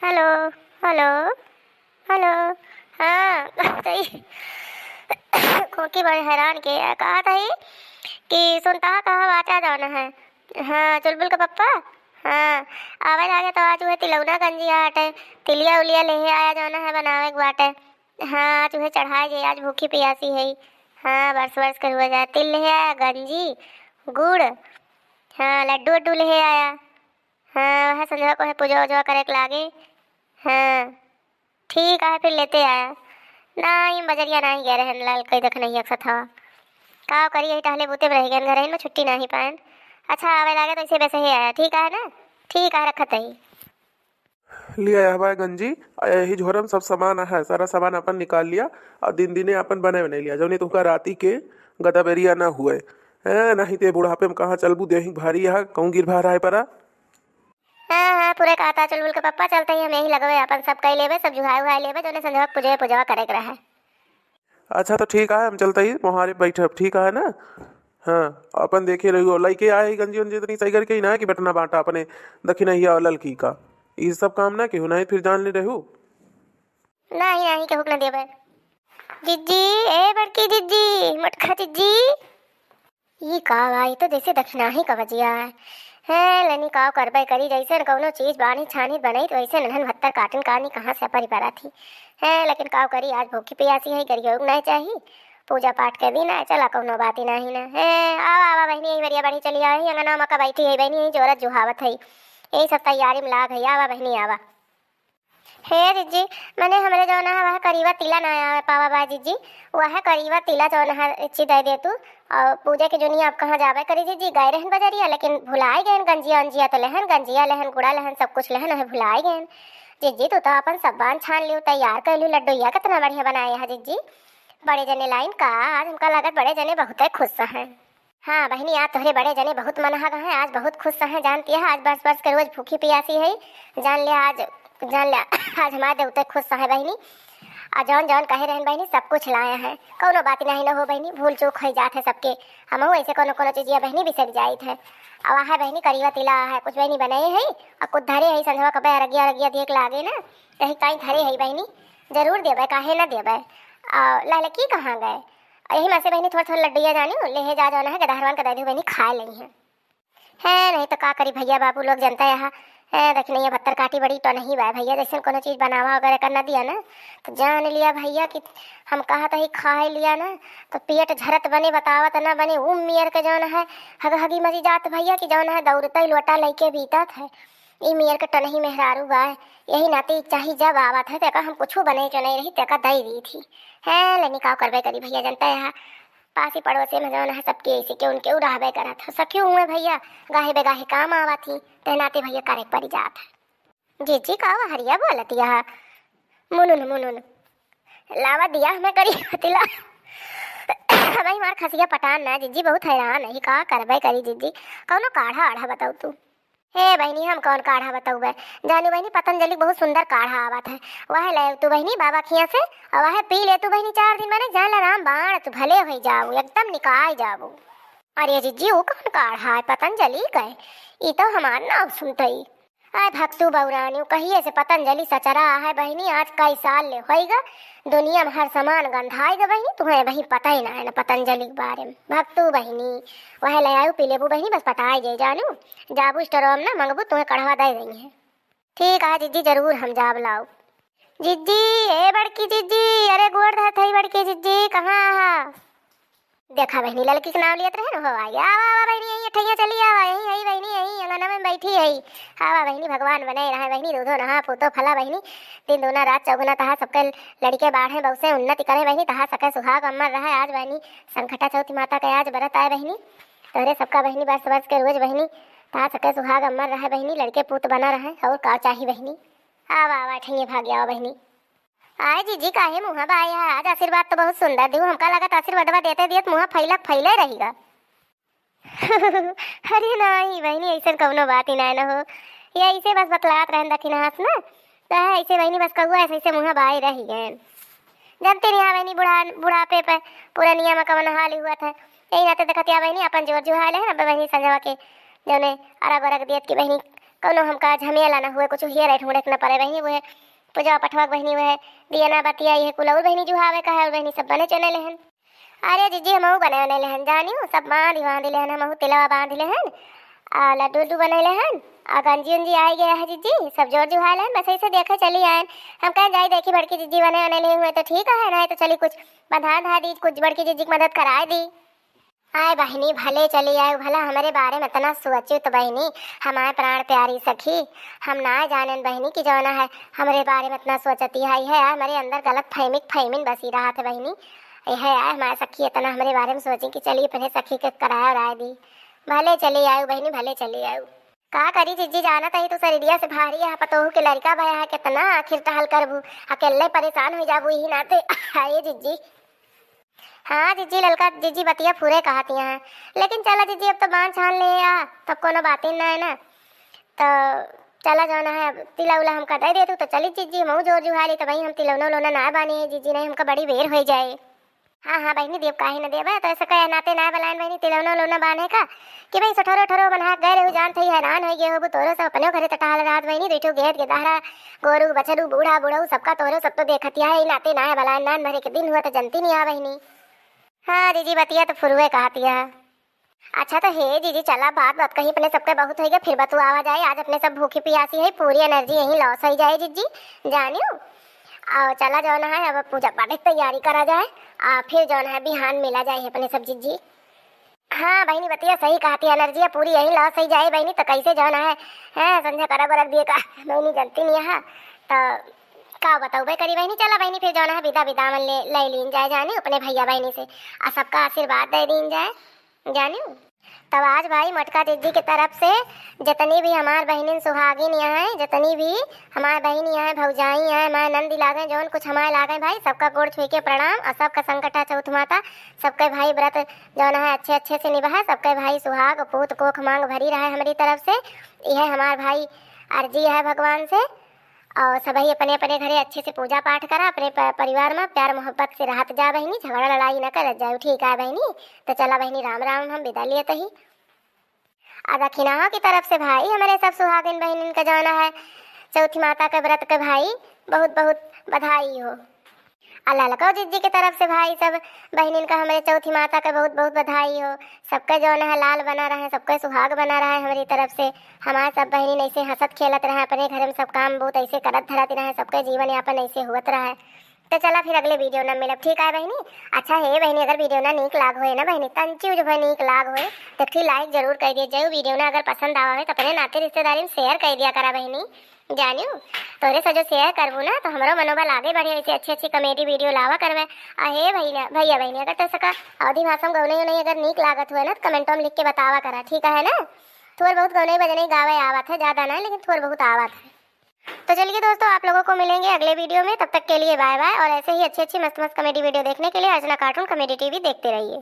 Hello. Hello. Hello. हाँ कही खोकी बड़े हैरान के कहा था ही कि सुनता कहा बाचा जाना है। हाँ चुलबुल का पप्पा। हाँ आवाज आ गया तो आज वह तिलौना गंजी आटे तिलिया उलिया ले आया जाना है बनावे के बाटे। हाँ आज वह चढ़ाए जे आज भूखी पियासी है। हाँ बरस बरस कर हुआ जाए तिल ले आया गंजी गुड़। हाँ लड्डू वड्डू ले आया। हाँ वह संध्या को है पूजा उजा करे के लागे। हाँ ठीक है फिर लेते आया। नहीं बजरिया नहीं गए रहन लाल कई देख नहीं अक्सर था का करी यही टहले बूते में रह गए घर में छुट्टी नहीं पाए। अच्छा आवे लागे तो इसे वैसे ही आया ठीक है ना। ठीक है रखत ही। लिया हवा गंजी यही झोरम सब सामान है सारा सामान अपन निकाल लिया और दिन दिने अपन बने बने लिया जौनी तुमका राती के गदाबेरिया ना हुए है नहीं ते बुढ़ापे में कहाँ चलबू देही भारी है कहूँ गिर भा रहा है परा। हाँ हाँ पूरे कहता चुलबुल के पप्पा चलते ही हम यही लगवे अपन सब कई लेवे सब जुहाई उहाई लेवे जो संध्या पूजा पूजा करे के रहे। अच्छा तो ठीक है हम चलते ही मोहारे बैठे ठीक है ना। हाँ अपन देखे रही लड़के आए गंजी उंजी इतनी सही करके ही ना कि बटना बांटा अपने दखी नहीं और ललकी का ये सब काम ना क्यों नहीं फिर जान ले रहू। नहीं नहीं के हुक न देवे। जिज्जी ए बड़की जिज्जी मटखा जिज्जी ये का भाई तो जैसे दक्षिणा ही का बजिया है लनी काव करबे करी जैसे न कौनो चीज बानी छानी बनाई तो वैसे नहन भत्तर काटन कहानी कहाँ से परिपरा थी है लेकिन काव करी आज भूखी पियासी है करिए नहीं चाहिए पूजा पाठ के दिन है चला कौनो बात ही नहीं ना है। आवा आवा बहनी यही बढ़िया बढ़ी चली आई अंगना मका बैठी है बहनी यही जोरत जुहावत है यही सब तैयारी में लाग है। आवा बहनी आवा। हे जीजी मैंने हमरे जो है वह करीबा तिला ना आया पावा बा जीजी वह करीबा तिला जो है अच्छी दे दे तू और पूजा के जोनी आप कहाँ जावे करी जीजी गए रहन बजरिया लेकिन भुलाए गए गंजिया अंजिया तो लहन गंजिया लहन गुड़ा लहन सब कुछ लहन है भुलाए गए। जीजी तू तो अपन सब बान छान लियो तैयार कर लियो लड्डू कितना बढ़िया बनाए है जीजी बड़े जने लाइन का आज हमका लागत बड़े जने बहुत खुश हैं। हाँ बहनी आज तोहरे बड़े जने बहुत मनहग हैं आज बहुत खुश हैं जानती है आज बरस बरस के रोज भूखी पियासी है जान ले आज आज हमारे देवते खुश है बहनी आ जौन जौन कहे रहन बहनी सब कुछ लाए हैं कोनो बात नहीं न हो बहनी भूल चूक हो जात है सबके हम ऐसे कोनो कोनो चीज़िया बहनी बिसर जाइत है। अब है बहनी करीबा तिला है कुछ बहनी बनाए है और कुछ धरे है संझवा कबे अरगिया अरगिया देख लागे ना यही कहीं धरे है बहनी जरूर देवे काहे ना देवे। लाल की कहाँ गए यही में से बहनी थोड़ा थोड़ा लड्डुया जानी ले जा जाना है गदहरवान का दादी बहनी खा ली है नहीं तो का करी भैया बाबू लोग जनता यहाँ है देखने भत्तर काटी बड़ी तो नहीं बा भैया जैसे कोनो चीज़ बनावा वगैरह करना दिया ना तो जान लिया भैया कि हम कहा तो ही खा लिया ना तो पेट झरत बने बतावत ना बने मियर के जौन है हग हगी मजी जात भैया कि जौन है दौड़ता ही लोटा लेके बीतत है ई मियर के टनही मेहरारू बा यही नाते चाही जब आवत है तेका हम कुछ बने जो नहीं रही तेका दई दी थी है लेनी का करबे करी भैया जनता यहाँ पासी पड़ोसी में जौन है सबके ऐसे के उनके उड़ावे करा था सख्यू हुए भैया गाहे बेगाहे काम आवा थी तहनाते भैया करे पड़ी जात है। जी का हरिया बोलत यह मुनुन मुनुन लावा दिया हमें करी तिला भाई मार खसिया पटान ना जीजी बहुत हैरान है का करबे करी जीजी कौनो काढ़ा आढ़ा बताऊ तू। हे बहनी हम कौन काढ़ा बताऊ जानू बहनी पतंजलि बहुत सुंदर काढ़ा आवत है वह ले तू बहनी बाबा खिया से और वह पी ले तू बहनी 4 दिन माने जान राम बाण तू भले हो जाओ एकदम निकाल जाओ। अरे जीजी वो कौन काढ़ा है पतंजलि कहे ये तो हमार नाम सुनते आय भक्सु बौरानी कहिए से पतंजलि सचरा है बहनी आज कई साल ले होएगा दुनिया में हर सामान गंधाएगा बहनी तुम्हें वही पता ही ना है ना पतंजलि के बारे में भक्तु बहनी वह ले आयु पी लेबू बहनी बस पता जाए जानू जाबू स्टोर में ना मंगबू तुम्हें कढ़वा दे रही है। ठीक है जीजी जरूर हम जाब लाओ। जीजी ए बड़की जीजी अरे गोड़ धत है बड़की जीजी कहाँ देखा बहनी लड़की के नाम लियत रहे ना हो आई आवा आवा बहनी यही ठैया चली आवा यही यही बहनी यही अंगना में बैठी है आवा बहनी भगवान बने रहा बहनी दूधो नहा पूतो फला बहनी दिन दूना रात चौगुना तहा सबके लड़के बाढ़े बहुत से उन्नति करे बहनी तहा सके सुहाग अमर रहा आज बहनी संकटा चौथी माता के आज बरत आए बहनी तोहरे सबका बहनी बरस बरस के रोज बहनी तहा सके सुहाग अमर रहे बहनी लड़के पूत बना रहे और का चाहिए बहनी आवा आवा ठैया भाग गया बहनी आए जीजी काहे मुँह बाई है आज आशीर्वाद तो बहुत सुंदर दी हमका लगा आशीर्वाद देते दिए मुँह फैले रहेगा अरे नहीं बहनी ऐसे कौनो बात ही ना हो ये ऐसे बस बतलात रहन दखिन हाथ ना तो ऐसे बहनी बस कहुआ ऐसे ऐसे मुँह बाई रही गए जानते नहीं बहनी बुढ़ापे पे पूरा नियम कवन हाल हुआ था यही नाते देखतिया बहनी अपन जोर जुहाल है ना बहनी संजवा के जौने अरग अरग दियत की बहनी कौनो हमका झमेला ना हुए, कुछ हियर ढूंढे न पड़े बहनी। वो है पूजा पठवा बहनी, वह दिया ना बतिया ये कुल और बहनी जुहावे का है, और बहनी सब बने चले लेहन। अरे जीजी हमहू बने बने लेहन जानियो, सब बांध लेहन, हमहू तिलवा बांध लेहन आ लड्डू उड्डू बनैले हन आ गंजी उंजी आई गया है जीजी, सब जोर जुहाल है। बस ऐसे देखे चली आए, हम कहें जाई देखी बड़की जीजी बने बने हुए तो ठीक है, नहीं तो चली कुछ बंधा धा दी, कुछ बड़की जीजी की मदद कराए दी। आए बहनी भले चली आए, भला हमारे बारे में इतना सोचो तो बहनी, हमारे प्राण प्यारी सखी, हम ना जाने बहनी की जौना है हमारे बारे में इतना सोचती है हमारे अंदर गलत फहमीन बसी रहा था बहनी। यह है हमारे सखी इतना हमारे बारे में सोची कि चलिए पहले सखी के कराया और आए दी। भले चली आयु बहनी, भले चली आयु। का करी जीजी जाना तही तो शरीरिया से भारी है, पतोहू के लड़का भया है, कितना आखिर टहल करबू, अकेले परेशान हो जाबू यही नाते आए जीजी। हाँ जीजी ललका जीजी बतिया पूरे कहती हैं, लेकिन चला जीजी अब तो बांध छान ले आ, तब कोनो बात ही ना है ना, तो चला जाना है। अब तिला उला हमका दे दे तू तो चली जीजी, मऊ जोर जुहाली तो भाई हम तिलौना लोना ना बानी है जीजी, नहीं हमका बड़ी बेर हो जाए। हाँ हाँ बहनी देव काहे न देव, तो ऐसा कहे नाते ना बलान बहनी तिलौना लोना बांधे का कि भाई सठरो ठरो बना गए रहो जान थई हैरान हो गए हो तोरो सब अपने घरे तटाल रात बहनी बैठो गेट के दाहरा गोरू बछरू बूढ़ा बूढ़ऊ सबका तोरो सब तो देखतिया है नाते ना बलान नान भरे के दिन हुआ तो जनती नहीं आ बहनी। हाँ जीजी बतिया तो फुरुए कहतिया। अच्छा तो हे जीजी चला बात बात कहीं अपने सबके बहुत हो गया, फिर बतू आवा जाए, आज अपने सब भूखी प्यासी है, पूरी एनर्जी यहीं लॉस हो जाए जीजी जानियो। और चला जाना है अब पूजा पाठ की तैयारी करा जाए, फिर जाना है बिहान मिला जाए अपने सब जीजी। हाँ बहनी बतिया सही कहती है, एनर्जी पूरी यही लॉस हो जाए बहनी, तो कैसे जाना है संध्या करा बरक दिए का बहनी जनती नहीं है तो का बताऊ भाई करी बहनी। चला बहनी फिर जाना है विदा विदा मन ले लीन जाए जानी अपने भैया बहनी से, और सबका आशीर्वाद दे दीन जाए जानियो। तब आज भाई मटका जीजी की तरफ से जितनी भी हमार बहनिन सुहागिन यहाँ है, जितनी भी हमारे बहन यहाँ है, भौजाई यहाँ है, हमारे नंदी लागे जौन कुछ हमारे लागे भाई, सबका गोड़ छुई के प्रणाम, और सबका संकटा चौथ माता, सबके भाई व्रत जौन है अच्छे अच्छे से निभाए, सबके भाई सुहाग पूत कोख मांग भरी रहे हमारी तरफ से, यह हमार भाई अर्जी है भगवान से। और सभी अपने अपने घरे अच्छे से पूजा पाठ करा, अपने परिवार में प्यार मोहब्बत से रहत जा बहनी, झगड़ा लड़ाई न कर जाओ ठीक है बहनी। तो चला बहनी राम राम हम विदा लिए तही। और दक्षिणाओं की तरफ से भाई हमारे सब सुहागिन बहनिन का जाना है चौथी माता के व्रत के भाई बहुत बहुत बधाई हो। अल्लाह लको जीजी की तरफ से भाई सब बहनिन का हमारे चौथी माता का बहुत बहुत बधाई हो। सबका जो है लाल बना रहा है, सबका सुहाग बना रहा है हमारी तरफ से, हमारे सब बहनिन ऐसे हंसत खेलत रहे, अपने घर में सब काम बहुत ऐसे करत धरत रहे, सबका जीवन यापन ऐसे हुआ रहा। तो चला फिर अगले वीडियो ना मिलब ठीक है बहनी। अच्छा है बहनी अगर वीडियो ना नीक लाग होए ना बहनी, तंचू जो है नीक लाग होए तो फिर लाइक जरूर कर दिया जाए, वीडियो ना अगर पसंद आवा है तो अपने नाते रिश्तेदारी में शेयर कर दिया करा बहनी जानियो। तोरे से जो शेयर करबू ना तो हमारो मनोबल आगे बढ़े, ऐसे अच्छी अच्छी कॉमेडी वीडियो लावा करवे। हे भैया बहनी अगर तो सका अवधि भाषा में गौने नहीं अगर नीक लागत हुए ना तो कमेंटों में लिख के बतावा करा ठीक है ना। थोड़ा बहुत गौने बजने गावे आवत है, ज़्यादा ना लेकिन थोड़ा बहुत आवत है। तो चलिए दोस्तों आप लोगों को मिलेंगे अगले वीडियो में, तब तक के लिए बाय बाय। और ऐसे ही अच्छी अच्छी मस्त मस्त कॉमेडी वीडियो देखने के लिए अर्चना कार्टून कॉमेडी टीवी देखते रहिए।